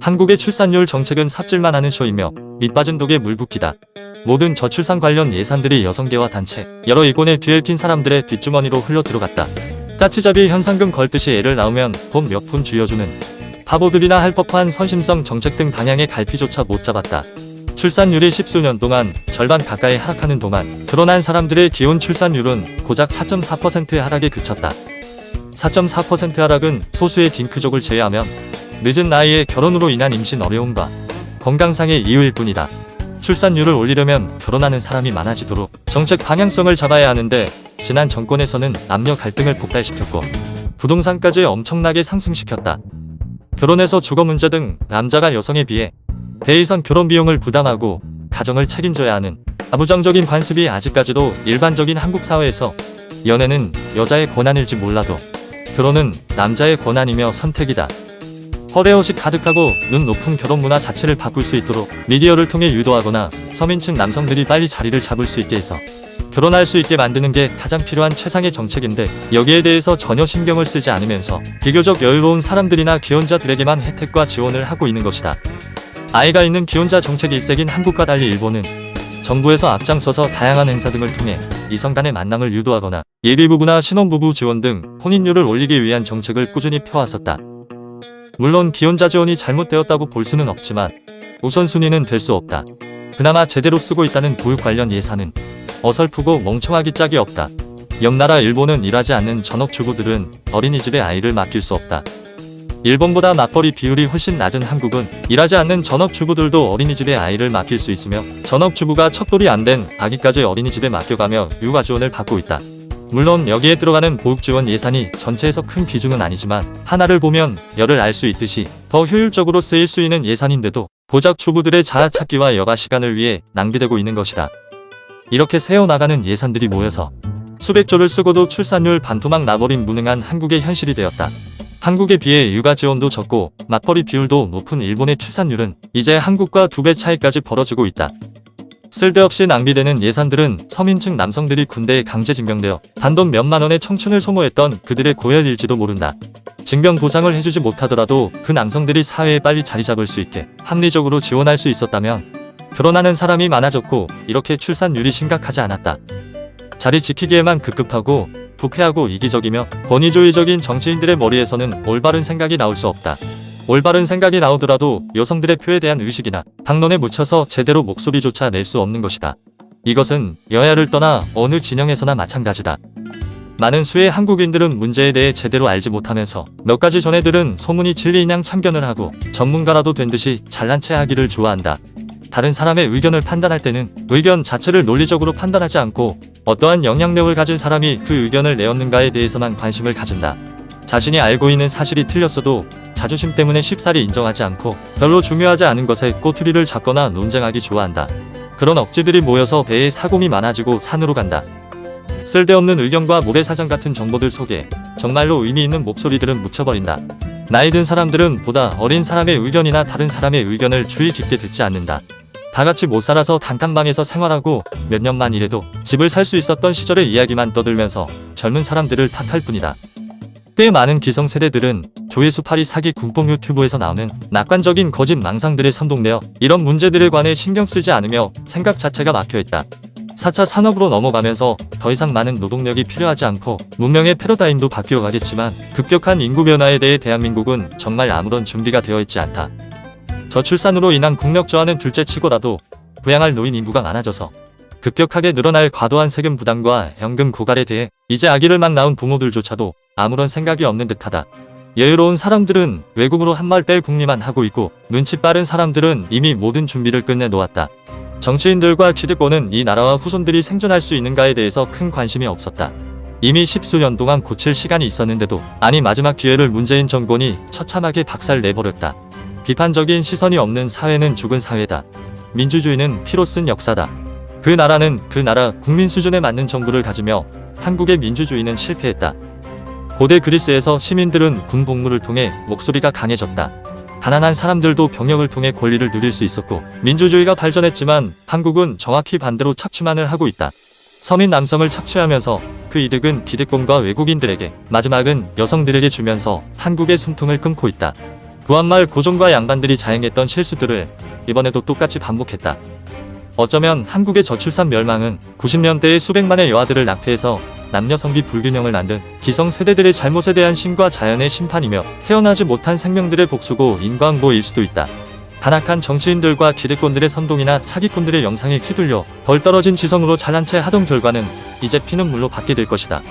한국의 출산율 정책은 삽질만 하는 쇼이며 밑빠진 독에 물 붓기다. 모든 저출산 관련 예산들이 여성계와 단체, 여러 이권에 뒤를 핀 사람들의 뒷주머니로 흘러 들어갔다. 까치잡이 현상금 걸듯이 애를 낳으면 돈 몇 푼 쥐어주는 바보들이나 할 법한 선심성 정책 등 방향의 갈피조차 못 잡았다. 출산율이 십수년 동안 절반 가까이 하락하는 동안 결혼한 사람들의 기혼 출산율은 고작 4.4%의 하락에 그쳤다. 4.4% 하락은 소수의 딩크족을 제외하면 늦은 나이에 결혼으로 인한 임신 어려움과 건강상의 이유일 뿐이다. 출산율을 올리려면 결혼하는 사람이 많아지도록 정책 방향성을 잡아야 하는데 지난 정권에서는 남녀 갈등을 폭발시켰고 부동산까지 엄청나게 상승시켰다. 결혼해서 주거 문제 등 남자가 여성에 비해 대이선 결혼 비용을 부담하고 가정을 책임져야 하는 아부장적인 관습이 아직까지도 일반적인 한국 사회에서 연애는 여자의 권한일지 몰라도 결혼은 남자의 권한이며 선택이다. 허례허식 가득하고 눈 높은 결혼 문화 자체를 바꿀 수 있도록 미디어를 통해 유도하거나 서민층 남성들이 빨리 자리를 잡을 수 있게 해서 결혼할 수 있게 만드는 게 가장 필요한 최상의 정책인데 여기에 대해서 전혀 신경을 쓰지 않으면서 비교적 여유로운 사람들이나 기혼자들에게만 혜택과 지원을 하고 있는 것이다. 아이가 있는 기혼자 정책 일색인 한국과 달리 일본은 정부에서 앞장서서 다양한 행사 등을 통해 이성 간의 만남을 유도하거나 예비부부나 신혼부부 지원 등 혼인율을 올리기 위한 정책을 꾸준히 펴왔었다. 물론 기혼자 지원이 잘못되었다고 볼 수는 없지만 우선순위는 될 수 없다. 그나마 제대로 쓰고 있다는 보육 관련 예산은 어설프고 멍청하기 짝이 없다. 옆나라 일본은 일하지 않는 전업주부들은 어린이집에 아이를 맡길 수 없다. 일본보다 맞벌이 비율이 훨씬 낮은 한국은 일하지 않는 전업주부들도 어린이집에 아이를 맡길 수 있으며 전업주부가 척돌이 안 된 아기까지 어린이집에 맡겨가며 육아 지원을 받고 있다. 물론 여기에 들어가는 보육지원 예산이 전체에서 큰 비중은 아니지만 하나를 보면 열을 알 수 있듯이 더 효율적으로 쓰일 수 있는 예산인데도 고작 주부들의 자아찾기와 여가 시간을 위해 낭비되고 있는 것이다. 이렇게 세어나가는 예산들이 모여서 수백조를 쓰고도 출산율 반토막 나버린 무능한 한국의 현실이 되었다. 한국에 비해 육아 지원도 적고 맞벌이 비율도 높은 일본의 출산율은 이제 한국과 2배 차이까지 벌어지고 있다. 쓸데없이 낭비되는 예산들은 서민층 남성들이 군대에 강제 징병되어 단돈 몇만 원의 청춘을 소모했던 그들의 고열일지도 모른다. 징병 보상을 해주지 못하더라도 그 남성들이 사회에 빨리 자리 잡을 수 있게 합리적으로 지원할 수 있었다면 결혼하는 사람이 많아졌고 이렇게 출산율이 심각하지 않았다. 자리 지키기에만 급급하고 부패하고 이기적이며 권위주의적인 정치인들의 머리에서는 올바른 생각이 나올 수 없다. 올바른 생각이 나오더라도 여성들의 표에 대한 의식이나 당론에 묻혀서 제대로 목소리조차 낼 수 없는 것이다. 이것은 여야를 떠나 어느 진영에서나 마찬가지다. 많은 수의 한국인들은 문제에 대해 제대로 알지 못하면서 몇 가지 전해들은 소문이 진리인양 참견을 하고 전문가라도 된 듯이 잘난 체 하기를 좋아한다. 다른 사람의 의견을 판단할 때는 의견 자체를 논리적으로 판단하지 않고 어떠한 영향력을 가진 사람이 그 의견을 내었는가에 대해서만 관심을 가진다. 자신이 알고 있는 사실이 틀렸어도 자존심 때문에 쉽사리 인정하지 않고 별로 중요하지 않은 것에 꼬투리를 잡거나 논쟁하기 좋아한다. 그런 억지들이 모여서 배에 사공이 많아지고 산으로 간다. 쓸데없는 의견과 모래사장 같은 정보들 속에 정말로 의미 있는 목소리들은 묻혀버린다. 나이 든 사람들은 보다 어린 사람의 의견이나 다른 사람의 의견을 주의 깊게 듣지 않는다. 다같이 못 살아서 단칸방에서 생활하고 몇 년만 일해도 집을 살 수 있었던 시절의 이야기만 떠들면서 젊은 사람들을 탓할 뿐이다. 꽤 많은 기성세대들은 조회수 8위 사기 군뽕 유튜브에서 나오는 낙관적인 거짓 망상들에 선동되어 이런 문제들에 관해 신경 쓰지 않으며 생각 자체가 막혀있다. 4차 산업으로 넘어가면서 더 이상 많은 노동력이 필요하지 않고 문명의 패러다임도 바뀌어 가겠지만 급격한 인구 변화에 대해 대한민국은 정말 아무런 준비가 되어 있지 않다. 저출산으로 인한 국력 저하는 둘째치고라도 부양할 노인 인구가 많아져서 급격하게 늘어날 과도한 세금 부담과 연금 고갈에 대해 이제 아기를 막 낳은 부모들조차도 아무런 생각이 없는 듯하다. 여유로운 사람들은 외국으로 한 말 뺄 궁리만 하고 있고 눈치 빠른 사람들은 이미 모든 준비를 끝내 놓았다. 정치인들과 기득권은 이 나라와 후손들이 생존할 수 있는가에 대해서 큰 관심이 없었다. 이미 십수년 동안 고칠 시간이 있었는데도 아니 마지막 기회를 문재인 정권이 처참하게 박살 내버렸다. 비판적인 시선이 없는 사회는 죽은 사회다. 민주주의는 피로 쓴 역사다. 그 나라는 그 나라 국민 수준에 맞는 정부를 가지며 한국의 민주주의는 실패했다. 고대 그리스에서 시민들은 군 복무를 통해 목소리가 강해졌다. 가난한 사람들도 병역을 통해 권리를 누릴 수 있었고 민주주의가 발전했지만 한국은 정확히 반대로 착취만을 하고 있다. 서민 남성을 착취하면서 그 이득은 기득권과 외국인들에게 마지막은 여성들에게 주면서 한국의 숨통을 끊고 있다. 구한마을 고종과 양반들이 자행했던 실수들을 이번에도 똑같이 반복했다. 어쩌면 한국의 저출산 멸망은 90년대의 수백만의 여아들을 낙태해서 남녀 성비 불균형을 만든 기성세대들의 잘못에 대한 신과 자연의 심판이며 태어나지 못한 생명들의 복수고 인과응보일 수도 있다. 단악한 정치인들과 기득권들의 선동이나 사기꾼들의 영상에 휘둘려 덜 떨어진 지성으로 잘난 채 하던 결과는 이제 피는 물로 받게 될 것이다.